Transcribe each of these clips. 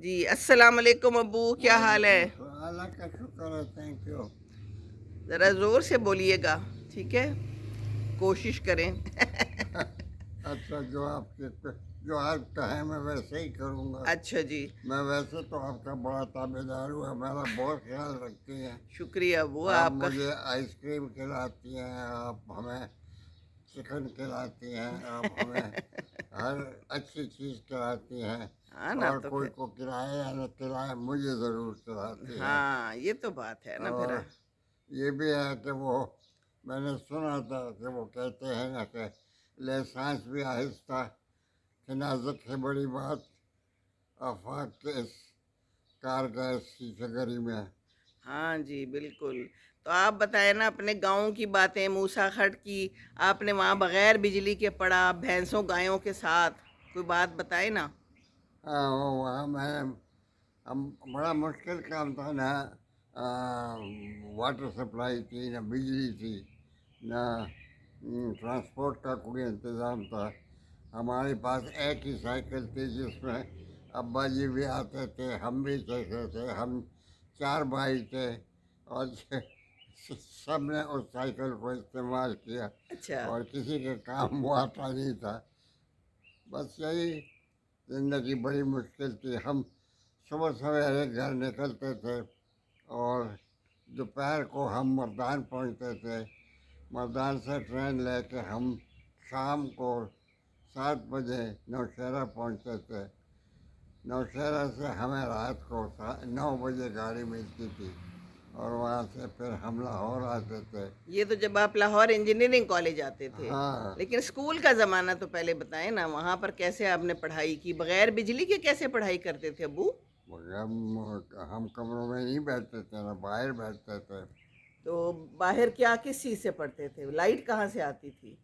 جی السلام علیکم ابو، کیا حال ہے؟ وعلیکم السلام، اللہ کا شکر ہے، تھینک یو۔ ذرا زور سے بولیے گا، ٹھیک ہے؟ کوشش کریں۔ اچھا، جو آپ کہیں میں ویسے ہی کروں گا۔ اچھا جی، میں ویسے تو آپ کا بڑا تابع دار ہوں، میرا بہت خیال رکھتی ہیں۔ شکریہ ابو آپ آپ کا۔ مجھے آئس کریم کھلاتی ہیں، آپ ہمیں چکن کھلاتی ہیں، آپ ہمیں ہر اچھی چیز کھلاتی ہیں، ہاں نا، اور تو کوئی پھر کو کھلائے یا نہ کھلائے مجھے ضرور کھلاتی ہیں۔ ہاں یہ تو بات ہے نا پھر۔ اور یہ بھی ہے کہ وہ، میں نے سنا تھا کہ وہ کہتے ہیں نا کہ لسانس بھی آہستہ کہ نازک ہے بڑی بات، آفاق کے اس کارگر شیشہ گری میں۔ ہاں جی بالکل۔ تو آپ بتائیں نا اپنے گاؤں کی باتیں، موسیٰ کھٹ کی۔ آپ نے وہاں بغیر بجلی کے پڑھا، بھینسوں گایوں کے ساتھ، کوئی بات بتائے نا۔ ہاں، وہاں میں ہم بڑا مشکل کام تھا نا، واٹر سپلائی تھی، نہ بجلی تھی، نہ ٹرانسپورٹ کا کوئی انتظام تھا۔ ہمارے پاس ایک ہی سائیکل تھی جس میں ابا جی بھی آتے تھے، ہم بھی چلتے تھے، ہم چار بھائی تھے، اور سب نے اس سائیکل کو استعمال کیا، اچھا اور کسی کے کام وہ آتا نہیں تھا۔ بس یہی زندگی بڑی مشکل تھی۔ ہم صبح سویرے گھر نکلتے تھے، اور دوپہر کو ہم مردان پہنچتے تھے۔ مردان سے ٹرین لے کے ہم شام کو 7 بجے نوشہرہ پہنچتے تھے۔ نوشہرہ سے ہمیں رات کو 9 بجے گاڑی ملتی تھی، اور وہاں سے پھر ہم لاہور آتے تھے۔ یہ تو جب آپ لاہور انجینئرنگ کالج آتے تھے، ہاں، لیکن اسکول کا زمانہ تو پہلے بتائیں نا، وہاں پر کیسے آپ نے پڑھائی کی؟ بغیر بجلی کے کیسے پڑھائی کرتے تھے ابو؟ ہم کمروں میں نہیں بیٹھتے تھے، نہ باہر بیٹھتے تھے۔ تو باہر کیا کس چیز سے پڑھتے تھے؟ لائٹ کہاں سے آتی تھی؟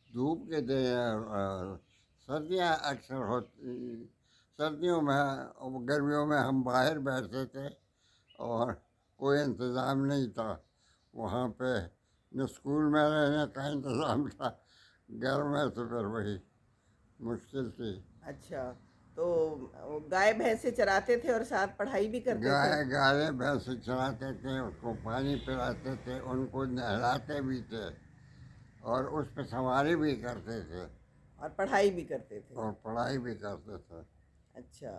دھوپ کے دن، سردیاں اکثر ہوتی، سردیوں میں، گرمیوں میں ہم باہر بیٹھتے تھے، اور کوئی انتظام نہیں تھا وہاں پہ، نہ اسکول میں رہنے کا انتظام تھا، گھر میں تو پھر وہی مشکل تھی۔ اچھا، تو گائے بھینسے چراتے تھے اور ساتھ پڑھائی بھی کرتے تھے؟ گائے بھینس چلاتے تھے، اس کو پانی پلاتے تھے، ان کو نہلاتے بھی تھے، اور اس پہ سواری بھی کرتے تھے، اور پڑھائی بھی کرتے تھے؟ اور پڑھائی بھی کرتے تھے۔ اچھا،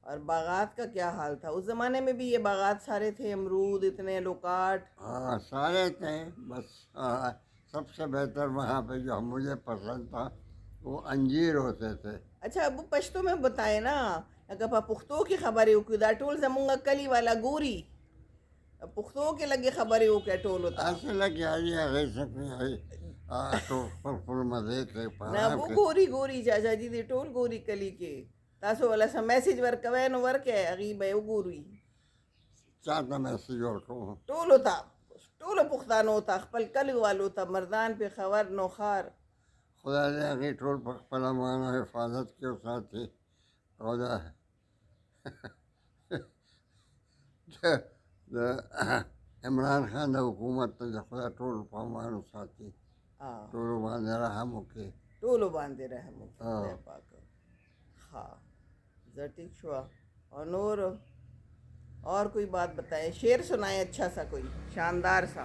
اور باغات کا کیا حال تھا اس زمانے میں بھی؟ یہ باغات سارے تھے، امرود اتنے، لوکاٹ؟ ہاں، سارے تھے، بس سب سے بہتر وہاں پہ جو مجھے پسند تھا وہ انجیر ہوتے تھے۔ اچھا ابو پشتو میں بتائے نا، اگر پختو کی خبریں ہوکی دا ټول زمونږ کلی والا ګوري، پښتو کې لګي خبرې وکړه ټولو ته. اصل کې هغه هغه څه پر پر مزه کې نه پاره ابو کې ګوري چاچا جي دې ټول ګوري کلی کې. تاسو ولا سم میسج ورکوي نو ورکې هغې به یې وګوري چاته میسج ورکوم. ټولو ته، ټولو پښتانو ته، خپل کلیوالو ته، مردان پېښور نوښار. خدای دې هغې ټول په خپله مانو حفاظت کې وساتي، او د عمران خان د حکومت ته د خدای ټول په امان وساتي، ټولو باندې رحم وکړي. ټولو باندې رحم وکړي ہاں، خدای پاک. ها زه ٹھیک شوا. اور نور اور کوئی بات بتائیں، شعر سنائیں اچھا سا، کوئی شاندار سا.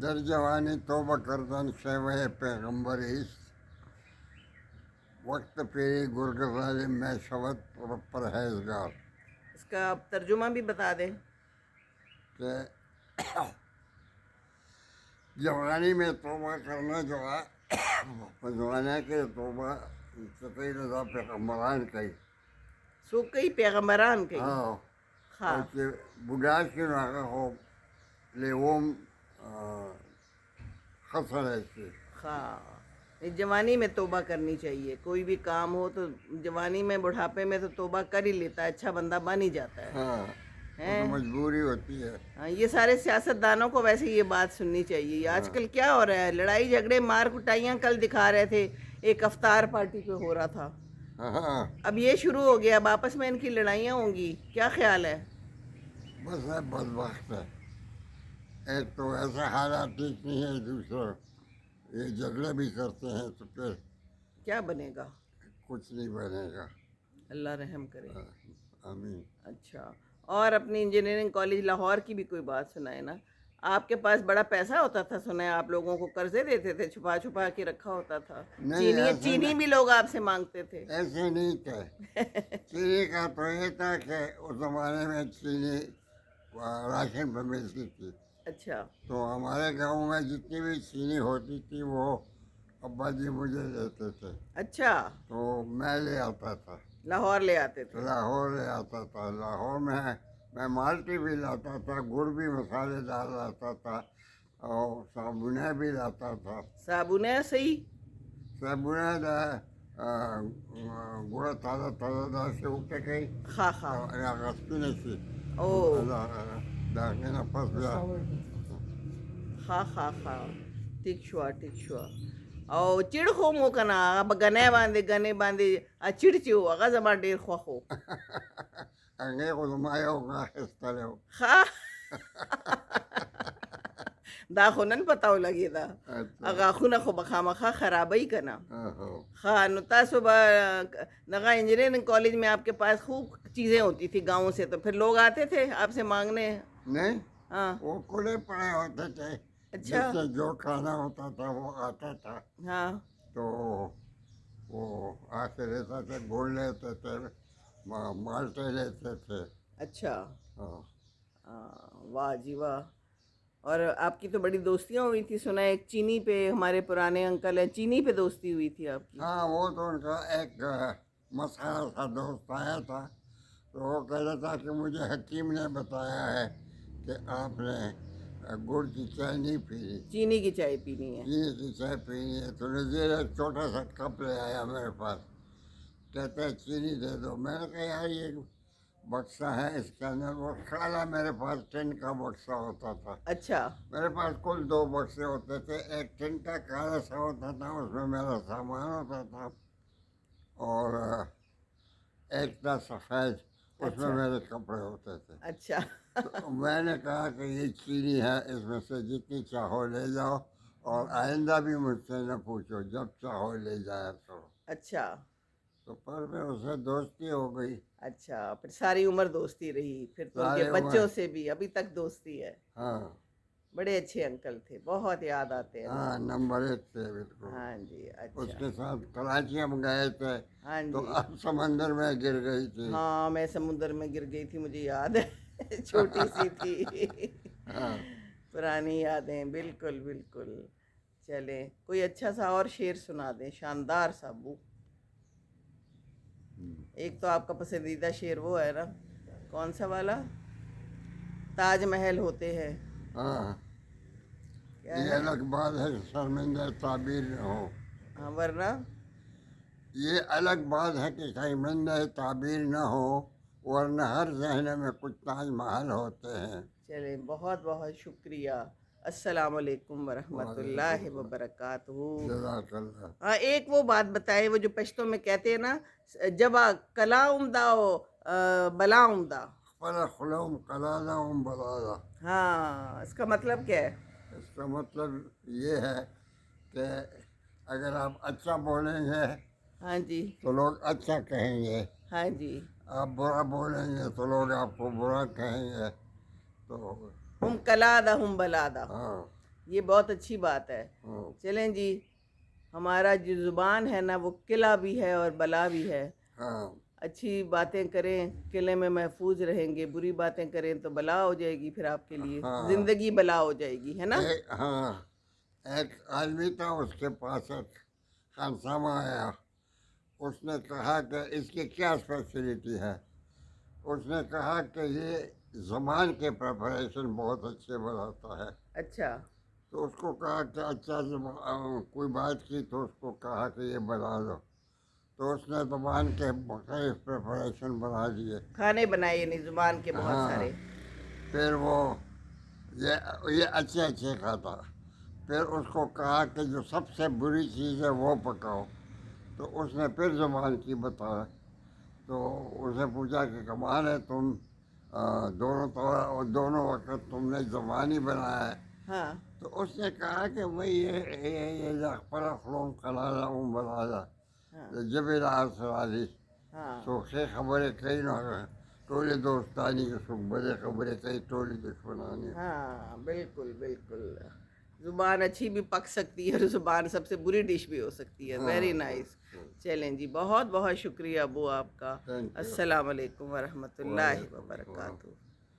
در جوانی توبہ کردن شیوہ پیغمبر است، وقت پیری گرگزار میں شود پرہیزگار. اس کا آپ ترجمہ بھی بتا دیں. کہ جوانی میں توبہ کرنا جو ہے، جوانے کے توبہ سطح رضا پیغمبران کئی. سو کئی پیغمبران کئی. ہاں، ہاں اور کہ بگاش کی ناکہ ہو لیوم خسر ایسی. ہاں، جوانی میں توبہ کرنی چاہیے. کوئی بھی کام ہو تو جوانی میں، بڑھاپے میں تو توبہ کر ہی لیتا ہے، اچھا بندہ بن ہی جاتا ہے. ہاں، وہ تو ہیں؟ مجبوری ہوتی ہے. ہاں، یہ سارے سیاست دانوں کو ویسے یہ بات سننی چاہیے. آج کل کیا ہو رہا ہے؟ لڑائی جھگڑے، مار کٹائیاں کل دکھا رہے تھے، ایک افطار پارٹی پہ ہو رہا تھا. ہاں، اب یہ شروع ہو گیا، اب آپس میں ان کی لڑائیاں ہوں گی. کیا خیال ہے؟ بس ہے بدبخت ہے. ایک تو ایسے حالات ٹھیک نہیں ہے، دوسرا یہ جھگڑے بھی کرتے ہیں تو پھر کیا بنے گا؟ کچھ نہیں بنے گا. اللہ رحم کرے. آمین. اچھا، اور اپنی انجینئرنگ کالج لاہور کی بھی کوئی بات سنائے نا. آپ کے پاس بڑا پیسہ ہوتا تھا، سنا ہے آپ لوگوں کو قرضے دیتے تھے، چھپا چھپا کے رکھا ہوتا تھا. نہیں ایسے چینی بھی لوگ آپ سے مانگتے تھے. ایسے نہیں تھے. چینی کا تو یہ تھا کہ اس زمانے میں چینی راشن پہ ملتی تھی. اچھا تو ہمارے گاؤں میں جتنی بھی چینی ہوتی تھی وہ ابا جی مجھے دیتے تھے. اچھا، تو میں لے آتا تھا، لاہور لے آتے تھے. لاہور لے آتا تھا. لاہور میں مالٹی بھی لاتا تھا، گڑ بھی مسالے دار لاتا تھا، اور صابنیں بھی لاتا تھا. صابن ہے صحیح. صابنیں گڑ تازہ تازہ دار سے اٹھے گئی خا خا. غسپی نہیں تھی. او داخلہ پس گیا. خا خا خا. ٹھیک شوا. او چڑ خو مو کنا اب گنے باندې چڑ چیو هغه زما ډیر خوخو. هغې خو زما یو غاښ ایستلی و. خا دا خو نن پتاو لګی دا هغه خونه خو بخامخه خرابی کنا. ہاں نو تاسو با نگا انجینئرنگ کالج میں آپ کے پاس خوب چیزیں ہوتی تھی گاؤں سے، تو پھر لوگ آتے تھے آپ سے مانگنے. نہیں ہاں وہ کھلے پڑے ہوتے تھے. اچھا. جس سے جو کھانا ہوتا تھا وہ آتا تھا. ہاں تو وہ آ کے لیتے تھے، گڑ لیتے تھے، مالٹے لیتے تھے. اچھا. ہاں واہ جی واہ. اور آپ کی تو بڑی دوستیاں ہوئی تھی، سنا ہے ایک چینی پہ ہمارے پرانے انکل ہیں، چینی پہ دوستی ہوئی تھی آپ کی. ہاں وہ تو ان کا ایک مسخرہ سا دوست آیا تھا. تو وہ کہہ رہا تھا کہ مجھے حکیم نے بتایا ہے کہ آپ نے گڑ کی چائے نہیں پی، چینی کی چائے پینی ہے. چینی کی چائے پینی ہے. تو نذیر ایک چھوٹا سا کپ لے آیا میرے پاس، کہتا ہے چینی دے دو. میں نے کہا یار یہ بکسا ہے، اس کے اندر وہ کالا میرے پاس ٹن کا بکسا ہوتا تھا. اچھا میرے پاس کل 2 بکسے ہوتے تھے. ایک ٹن کا کالا سا ہوتا تھا، اس میں میرا سامان ہوتا تھا، اور ایک تھا سفید، اس میں میرے کپڑے ہوتے تھے. اچھا. تو میں نے کہا کہ یہ چینی ہے، اس میں سے جتنی چاہو لے جاؤ، اور آئندہ بھی مجھ سے نہ پوچھو، جب چاہو لے جایا کرو. اچھا. تو پر میں اس سے دوستی ہو گئی. اچھا پھر ساری عمر دوستی رہی، پھر تو ان کے ساری عمر. بچوں سے بھی ابھی تک دوستی ہے. ہاں بڑے اچھے انکل تھے، بہت یاد آتے ہیں. ہاں نمبر 1 تھے بالکل. ہاں جی. اس اچھا. کے ساتھ کراچی ہم گئے تھے، ہاں تو جی. اب سمندر میں گر گئی تھی. ہاں میں سمندر میں گر گئی تھی، مجھے یاد ہے. چھوٹی سی تھی. ہاں پرانی یادیں. بالکل بالکل. چلیں کوئی اچھا سا اور شعر سنا دیں، شاندار سا ابو. ایک تو آپ کا پسندیدہ شعر وہ ہے نا، کون سا والا؟ تاج محل ہوتے ہیں. ہاں کیا یہ ہے؟ الگ بات ہے کہ شرمندہ تعبیر نہ ہو. ہاں ورنہ. یہ الگ بات ہے کہ شرمندہ تعبیر نہ ہو، ورنہ ہر ذہن میں کچھ تاج محل ہوتے ہیں. چلیں بہت بہت شکریہ. السلام علیکم ورحمۃ اللہ وبرکاتہ. جزاک اللہ. ہاں ایک وہ بات بتائے، وہ جو پشتوں میں کہتے ہیں نا، جب کلا عمدہ ہو بلا عمدہ. پر خلوم کلانا بلالا. ہاں اس کا مطلب کیا ہے؟ اس کا مطلب یہ ہے کہ اگر آپ اچھا بولیں گے ہاں جی. تو لوگ اچھا کہیں گے، ہاں جی. آپ برا بولیں گے تو لوگ آپ کو برا کہیں گے. تو ہم کلادہ ہم بلادہ. ہاں یہ بہت اچھی بات ہے. ہاں چلیں جی، ہمارا جو زبان ہے نا وہ قلعہ بھی ہے اور بلا بھی ہے. ہاں اچھی باتیں کریں قلعے میں محفوظ رہیں گے، بری باتیں کریں تو بلا ہو جائے گی، پھر آپ کے لیے ہاں. زندگی بلا ہو جائے گی، ہے نا. ہاں ایک آدمی تھا، اس کے پاس ایک خانسامہ آیا. اس نے کہا کہ اس کی کیا اسپیشلٹی ہے؟ اس نے کہا کہ یہ زبان کے پریپریشن بہت اچھے بناتا ہے. اچھا. تو اس کو کہا کہ اچھا کوئی بات کی تو اس کو کہا کہ یہ بنا دو. تو اس نے زبان کے مختلف پریپریشن بنا دیے. کھانے بنائے یعنی زبان کے بہت ہاں. سارے. پھر وہ یہ اچھے اچھے کھاتا. پھر اس کو کہا کہ جو سب سے بری چیز ہے وہ پکاؤ. تو اس نے پھر زبان کی بتایا. تو اسے پوچھا کہ کمال ہے، تم دونوں وقت تم نے زبان ہی بنایا ہے. ہاں. تو اس نے کہا کہ بھائی یہ خلوم کلالا بلالا. جبل آسراری ہاں سوکھے خبریں کئی نہ ٹولے دوستانی کے سکھ بڑے خبریں کئی ٹولی دشمنانی. ہاں بالکل بالکل. زبان اچھی بھی پک سکتی ہے اور زبان سب سے بری ڈش بھی ہو سکتی ہے. Very nice. چلیں جی بہت بہت شکریہ ابو آپ کا. السلام علیکم ورحمۃ اللہ وبرکاتہ.